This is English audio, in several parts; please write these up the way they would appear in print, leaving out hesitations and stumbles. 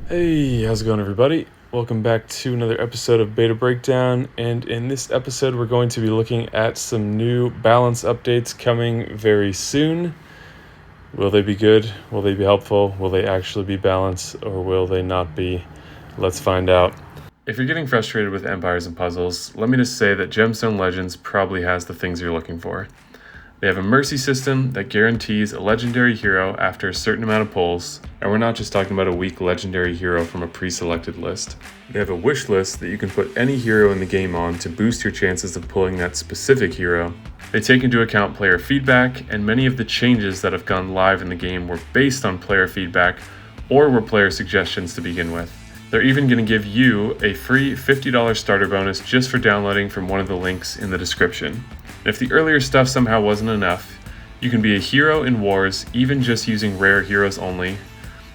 Hey, how's it going, everybody? Welcome back to another episode of Beta Breakdown, and in this episode we're going to be looking at some new balance updates coming very soon. Will they be good? Will they be helpful? Will they actually be balanced, or will they not be? Let's find out. If you're getting frustrated with empires and puzzles, let me just say that Gemstone Legends probably has the things you're looking for. They have a mercy system that guarantees a legendary hero after a certain amount of pulls, and we're not just talking about a weak legendary hero from a pre-selected list. They have a wish list that you can put any hero in the game on to boost your chances of pulling that specific hero. They take into account player feedback, and many of the changes that have gone live in the game were based on player feedback or were player suggestions to begin with. They're even going to give you a free $50 starter bonus just for downloading from one of the links in the description. If the earlier stuff somehow wasn't enough, you can be a hero in wars even just using rare heroes only.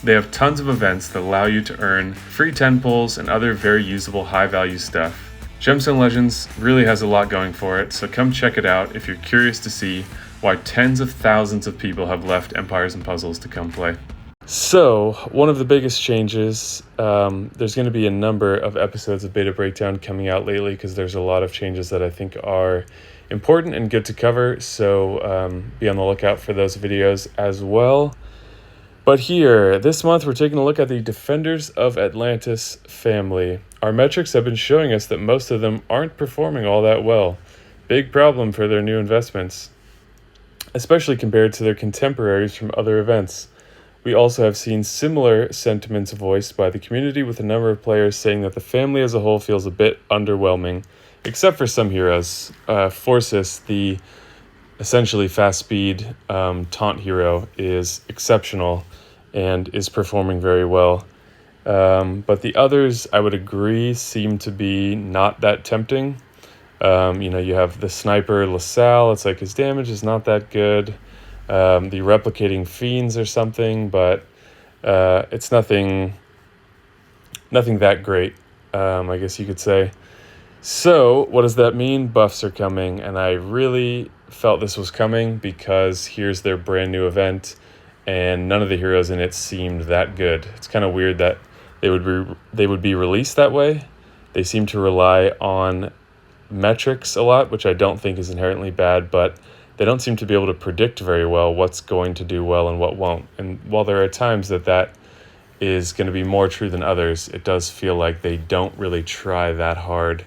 They have tons of events that allow you to earn free 10 pulls and other very usable high value stuff. Gemstone Legends really has a lot going for it, so come check it out if you're curious to see why tens of thousands of people have left Empires and Puzzles to come play. So, one of the biggest changes, there's going to be a number of episodes of Beta Breakdown coming out lately because there's a lot of changes that I think are important and good to cover, so be on the lookout for those videos as well. But here, this month, we're taking a look at the Defenders of Atlantis family. Our metrics have been showing us that most of them aren't performing all that well. Big problem for their new investments, especially compared to their contemporaries from other events. We also have seen similar sentiments voiced by the community, with a number of players saying that the family as a whole feels a bit underwhelming, except for some heroes. Forces, the essentially fast speed taunt hero, is exceptional and is performing very well. But the others, I would agree, seem to be not that tempting. You have the sniper LaSalle. It's like his damage is not that good. The replicating fiends or something, but it's nothing that great, I guess you could say. So what does that mean? Buffs are coming, and I really felt this was coming because here's their brand new event, and none of the heroes in it seemed that good. It's kind of weird that they would be released that way. They seem to rely on metrics a lot, which I don't think is inherently bad, but they don't seem to be able to predict very well what's going to do well and what won't. And while there are times that is going to be more true than others, it does feel like they don't really try that hard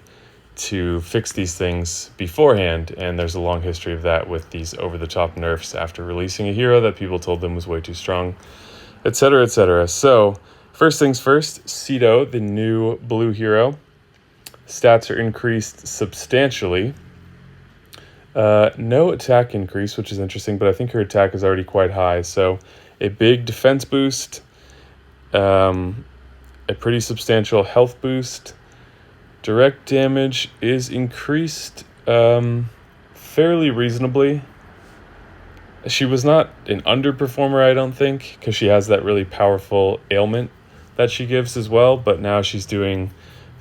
to fix these things beforehand, and there's a long history of that with these over-the-top nerfs after releasing a hero that people told them was way too strong, etc., etc. So, first things first, Sedo, the new blue hero. Stats are increased substantially. No attack increase, which is interesting, but I think her attack is already quite high. So a big defense boost, a pretty substantial health boost. Direct damage is increased fairly reasonably. She was not an underperformer, I don't think, because she has that really powerful ailment that she gives as well, but now she's doing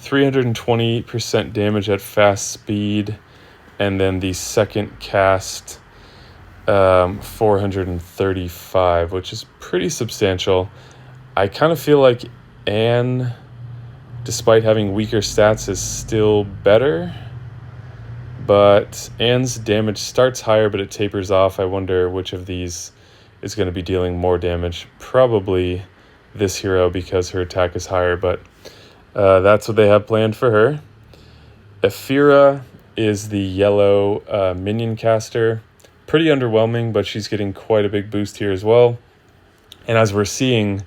320% damage at fast speed, and then the second cast 435, which is pretty substantial. I kind of feel like Anne, despite having weaker stats, is still better, but Anne's damage starts higher but it tapers off. I wonder which of these is going to be dealing more damage. Probably this hero because her attack is higher, but that's what they have planned for her. Ephira is the yellow minion caster. Pretty underwhelming, but she's getting quite a big boost here as well. And as we're seeing,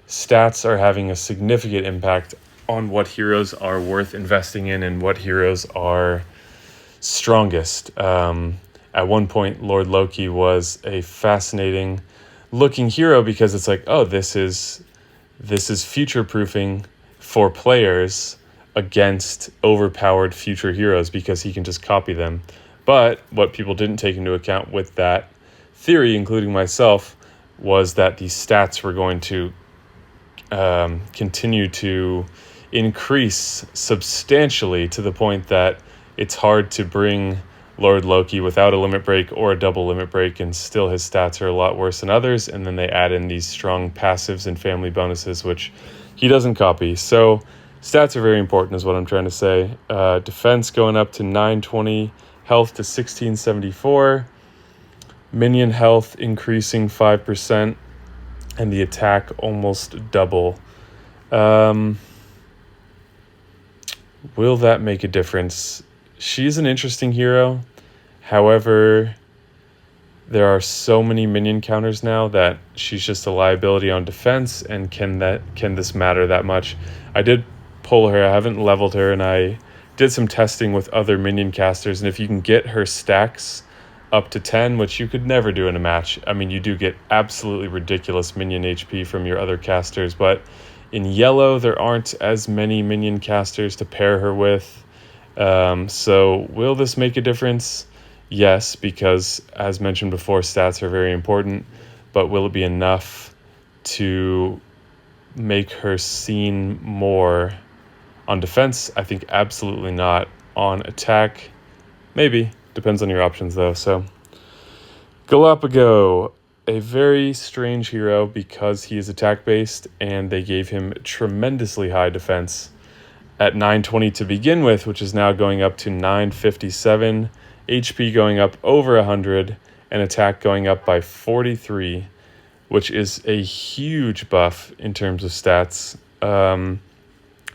stats are having a significant impact on what heroes are worth investing in and what heroes are strongest. At one point, Lord Loki was a fascinating looking hero because it's like, oh, this is future-proofing for players against overpowered future heroes because he can just copy them. But what people didn't take into account with that theory, including myself, was that these stats were going to continue to increase substantially to the point that it's hard to bring Lord Loki without a limit break or a double limit break, and still his stats are a lot worse than others. And then they add in these strong passives and family bonuses, which he doesn't copy. So stats are very important is what I'm trying to say. Defense going up to 920, health to 1674, minion health increasing 5%, and the attack almost double. Will that make a difference? She's an interesting hero. However, there are so many minion counters now that she's just a liability on defense, and can this matter that much? I did pull her, I haven't leveled her, and I did some testing with other minion casters, and if you can get her stacks up to 10, which you could never do in a match, I mean, you do get absolutely ridiculous minion HP from your other casters, but in yellow, there aren't as many minion casters to pair her with. So will this make a difference? Yes, because as mentioned before, stats are very important, but will it be enough to make her seen more on defense? I think absolutely not. On attack, maybe. Depends on your options though. So Galapago, a very strange hero because he is attack based, and they gave him tremendously high defense at 920 to begin with, which is now going up to 957, HP going up over 100, and attack going up by 43, which is a huge buff in terms of stats.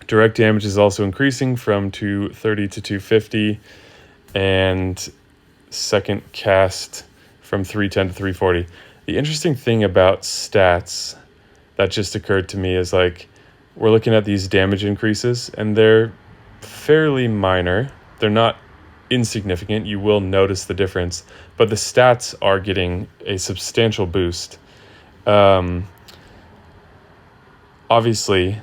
Direct damage is also increasing from 230 to 250, and second cast from 310 to 340. The interesting thing about stats that just occurred to me is, like, we're looking at these damage increases, and they're fairly minor. They're not insignificant. You will notice the difference, but the stats are getting a substantial boost. Obviously,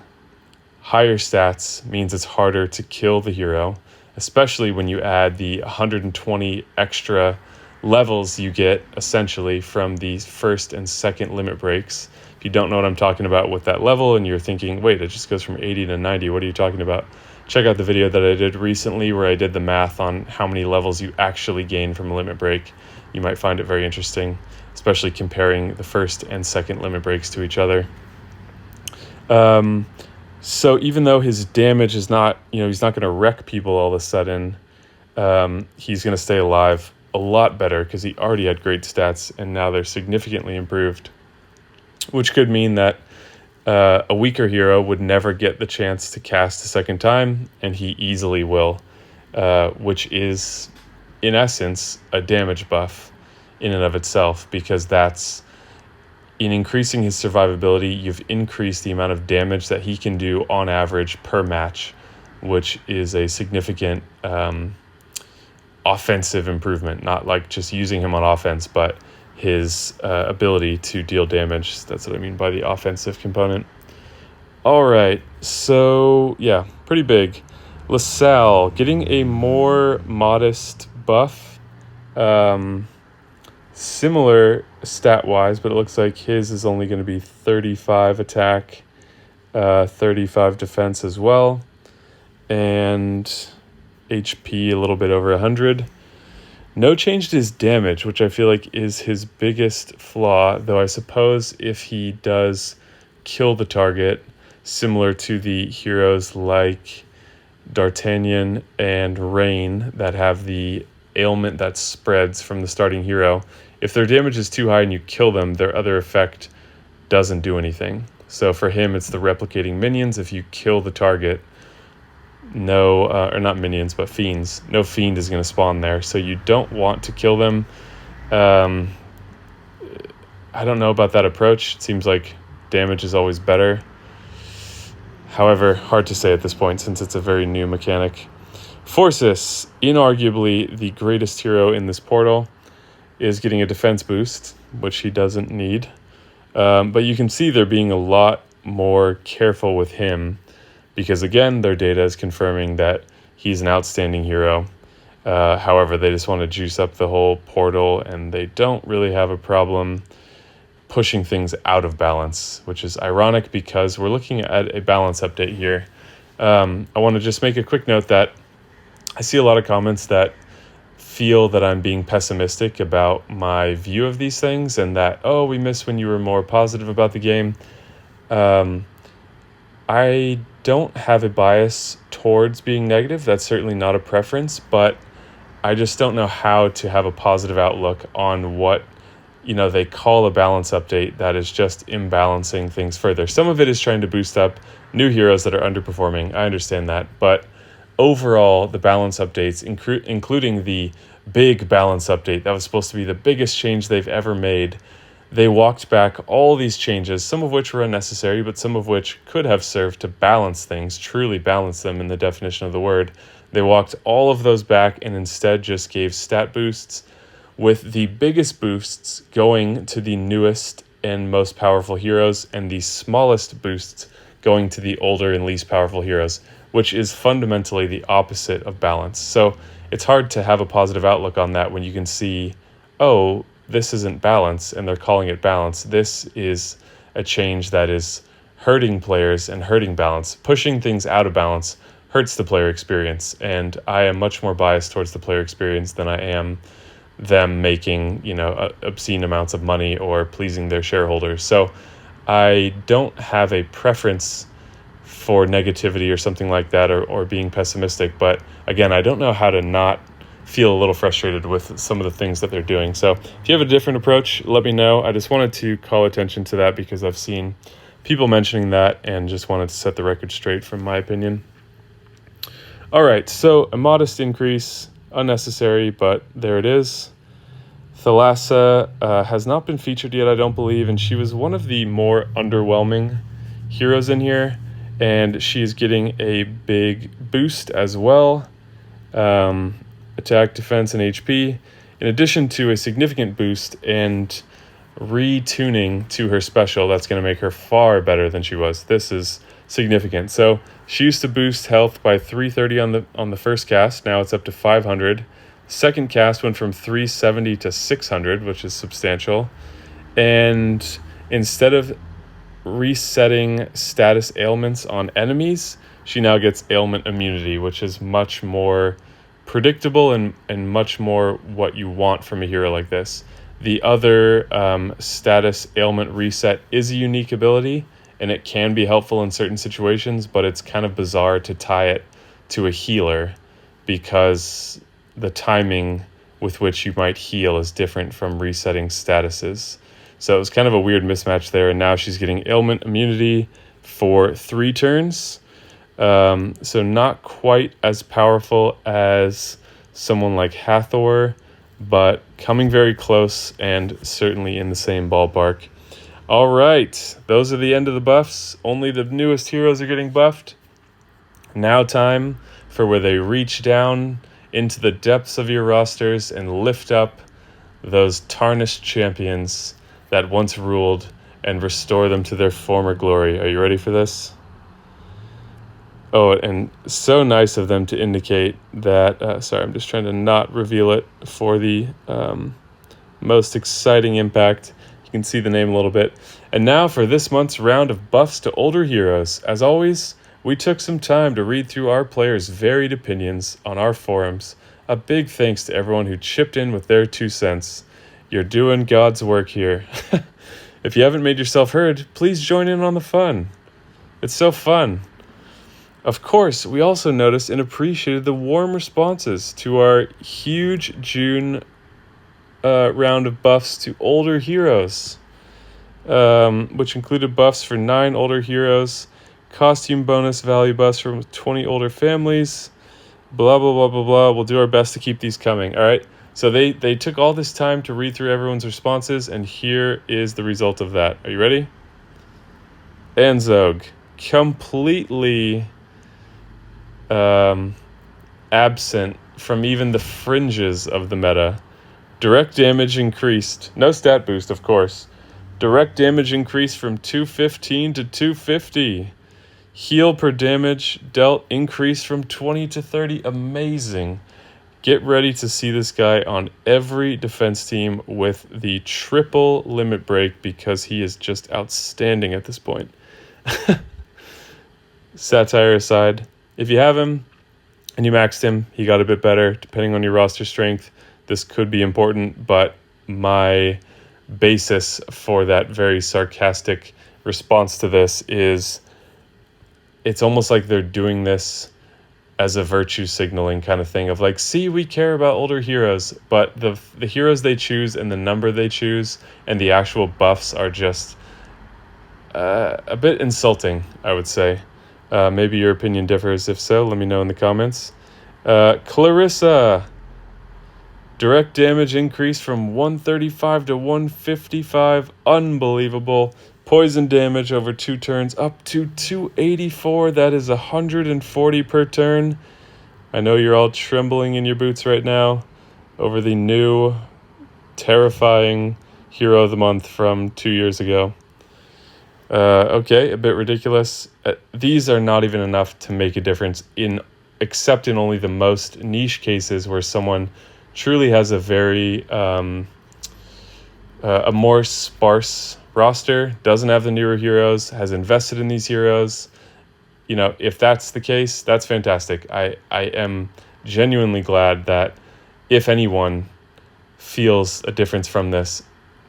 higher stats means it's harder to kill the hero, especially when you add the 120 extra levels you get essentially from the first and second limit breaks. If you don't know what I'm talking about with that level and you're thinking, wait, it just goes from 80 to 90, what are you talking about? Check out the video that I did recently where I did the math on how many levels you actually gain from a limit break. You might find it very interesting, especially comparing the first and second limit breaks to each other. So even though his damage is not, he's not going to wreck people all of a sudden, he's going to stay alive a lot better because he already had great stats, and now they're significantly improved, which could mean that a weaker hero would never get the chance to cast a second time, and he easily will, which is, in essence, a damage buff in and of itself, because that's, in increasing his survivability, you've increased the amount of damage that he can do on average per match, which is a significant offensive improvement, not like just using him on offense, but his ability to deal damage. That's what I mean by the offensive component. All right, so yeah, pretty big. LaSalle getting a more modest buff, similar stat-wise, but it looks like his is only going to be 35 attack, 35 defense as well, and HP a little bit over 100. No change to his damage, which I feel like is his biggest flaw, though I suppose if he does kill the target, similar to the heroes like D'Artagnan and Rain that have the ailment that spreads from the starting hero, if their damage is too high and you kill them, their other effect doesn't do anything. So for him, it's the replicating minions. If you kill the target, or not minions, but fiends, no fiend is going to spawn there, so you don't want to kill them. I don't know about that approach. It seems like damage is always better. However, hard to say at this point since it's a very new mechanic. Forces, inarguably the greatest hero in this portal, is getting a defense boost, which he doesn't need. But you can see they're being a lot more careful with him, because again, their data is confirming that he's an outstanding hero. However, they just want to juice up the whole portal, and they don't really have a problem pushing things out of balance, which is ironic because we're looking at a balance update here. I want to just make a quick note that I see a lot of comments that feel that I'm being pessimistic about my view of these things and that, oh, we missed when you were more positive about the game. I don't have a bias towards being negative. That's certainly not a preference, but I just don't know how to have a positive outlook on what, they call a balance update that is just imbalancing things further. Some of it is trying to boost up new heroes that are underperforming. I understand that, but overall, the balance updates, including the big balance update that was supposed to be the biggest change they've ever made, they walked back all these changes, some of which were unnecessary, but some of which could have served to balance things, truly balance them in the definition of the word. They walked all of those back and instead just gave stat boosts, with the biggest boosts going to the newest and most powerful heroes, and the smallest boosts going to the older and least powerful heroes, which is fundamentally the opposite of balance. So it's hard to have a positive outlook on that when you can see, oh, this isn't balance, and they're calling it balance. This is a change that is hurting players and hurting balance. Pushing things out of balance hurts the player experience, and I am much more biased towards the player experience than I am them making, obscene amounts of money or pleasing their shareholders. So I don't have a preference for negativity or something like that, or being pessimistic. But again, I don't know how to not feel a little frustrated with some of the things that they're doing. So if you have a different approach, let me know. I just wanted to call attention to that because I've seen people mentioning that and just wanted to set the record straight from my opinion. All right, so a modest increase, unnecessary, but there it is. Halassa has not been featured yet, I don't believe, and she was one of the more underwhelming heroes in here, and she's getting a big boost as well. Attack, defense, and HP, in addition to a significant boost and retuning to her special that's going to make her far better than she was. This is significant. So she used to boost health by 330 on the first cast. Now it's up to 500. Second cast went from 370 to 600, which is substantial. And instead of resetting status ailments on enemies, she now gets ailment immunity, which is much more predictable and much more what you want from a hero like this. The other status ailment reset is a unique ability, and it can be helpful in certain situations, but it's kind of bizarre to tie it to a healer because the timing with which you might heal is different from resetting statuses. So it was kind of a weird mismatch there, and now she's getting ailment immunity for 3 turns. So not quite as powerful as someone like Hathor, but coming very close and certainly in the same ballpark. All right, those are the end of the buffs. Only the newest heroes are getting buffed. Now time for where they reach down into the depths of your rosters and lift up those tarnished champions that once ruled and restore them to their former glory. Are you ready for this? Oh, and so nice of them to indicate that, sorry, I'm just trying to not reveal it for the most exciting impact. You can see the name a little bit. And now for this month's round of buffs to older heroes. As always, we took some time to read through our players' varied opinions on our forums. A big thanks to everyone who chipped in with their 2 cents. You're doing God's work here. If you haven't made yourself heard, please join in on the fun. It's so fun. Of course, we also noticed and appreciated the warm responses to our huge June round of buffs to older heroes, which included buffs for 9 older heroes, costume bonus value buffs from 20 older families, blah, blah, blah, blah, blah. We'll do our best to keep these coming, all right? So they took all this time to read through everyone's responses, and here is the result of that. Are you ready? Anzog, completely absent from even the fringes of the meta. Direct damage increased. No stat boost, of course. Direct damage increased from 215 to 250. Heal per damage dealt increased from 20 to 30. Amazing. Get ready to see this guy on every defense team with the triple limit break because he is just outstanding at this point. Satire aside, if you have him, and you maxed him, he got a bit better. Depending on your roster strength, this could be important, but my basis for that very sarcastic response to this is it's almost like they're doing this as a virtue signaling kind of thing of like, see, we care about older heroes, but the heroes they choose and the number they choose and the actual buffs are just a bit insulting, I would say. Maybe your opinion differs. If so, let me know in the comments. Clarissa, direct damage increase from 135 to 155. Unbelievable. Poison damage over 2 turns up to 284. That is 140 per turn. I know you're all trembling in your boots right now over the new terrifying Hero of the Month from 2 years ago. Okay, a bit ridiculous. These are not even enough to make a difference except in only the most niche cases where someone truly has a very a more sparse roster, doesn't have the newer heroes, has invested in these heroes. If that's the case, that's fantastic. I am genuinely glad that if anyone feels a difference from this,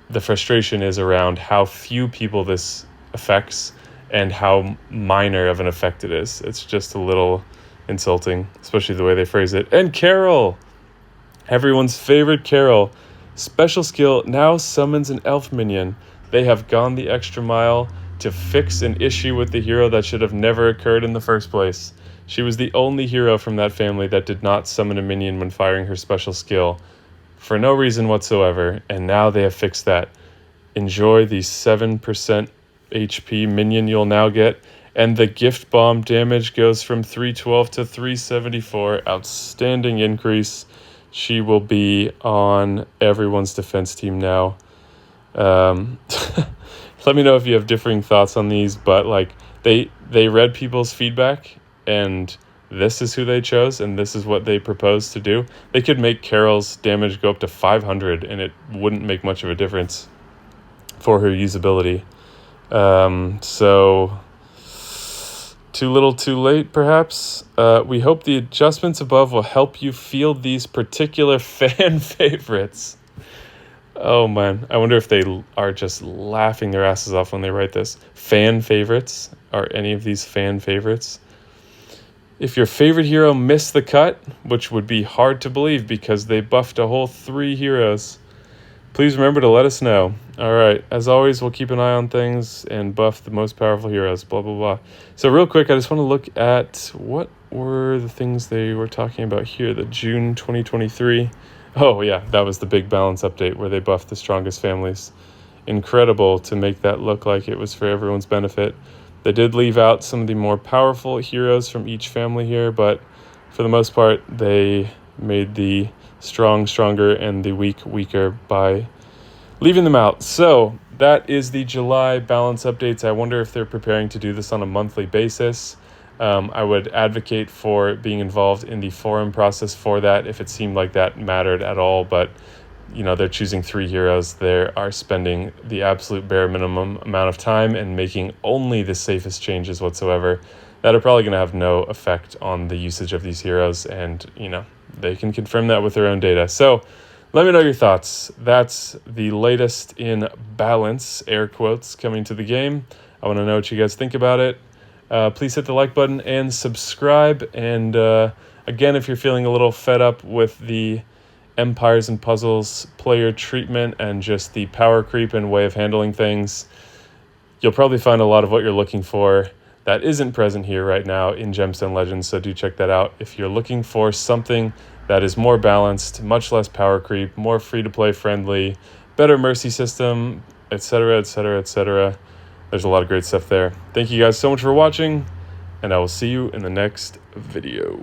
the frustration is around how few people this affects and how minor of an effect it is. It's just a little insulting, especially the way they phrase it. And Carol, everyone's favorite Carol, special skill now summons an elf minion. They have gone the extra mile to fix an issue with the hero that should have never occurred in the first place. She was the only hero from that family that did not summon a minion when firing her special skill for no reason whatsoever, and now they have fixed that. Enjoy the 7% HP minion you'll now get, and the gift bomb damage goes from 312 to 374. Outstanding increase. She will be on everyone's defense team now. Let me know if you have differing thoughts on these, but like they read people's feedback and this is who they chose and this is what they proposed to do. They could make Carol's damage go up to 500 and it wouldn't make much of a difference for her usability. So too little too late, perhaps. We hope the adjustments above will help you field these particular fan favorites. Oh man, I wonder if they are just laughing their asses off when they write this. Fan favorites? Are any of these fan favorites? If your favorite hero missed the cut, which would be hard to believe because they buffed a whole 3 heroes, please remember to let us know. All right, as always, we'll keep an eye on things and buff the most powerful heroes, blah, blah, blah. So real quick, I just want to look at what were the things they were talking about here, the June 2023. Oh, yeah, that was the big balance update where they buffed the strongest families. Incredible to make that look like it was for everyone's benefit. They did leave out some of the more powerful heroes from each family here, but for the most part, they made the strong stronger and the weak weaker by leaving them out. So that is the July balance updates. I wonder if they're preparing to do this on a monthly basis. I would advocate for being involved in the forum process for that if it seemed like that mattered at all, but they're choosing 3 heroes. They are spending the absolute bare minimum amount of time and making only the safest changes whatsoever that are probably going to have no effect on the usage of these heroes, and they can confirm that with their own data. So let me know your thoughts. That's the latest in balance, air quotes, coming to the game. I want to know what you guys think about it. Please hit the like button and subscribe. And again, if you're feeling a little fed up with the Empires and Puzzles player treatment and just the power creep and way of handling things, you'll probably find a lot of what you're looking for that isn't present here right now in Gemstone Legends, so do check that out. If you're looking for something that is more balanced, much less power creep, more free-to-play friendly, better mercy system, etc., etc., etc., there's a lot of great stuff there. Thank you guys so much for watching, and I will see you in the next video.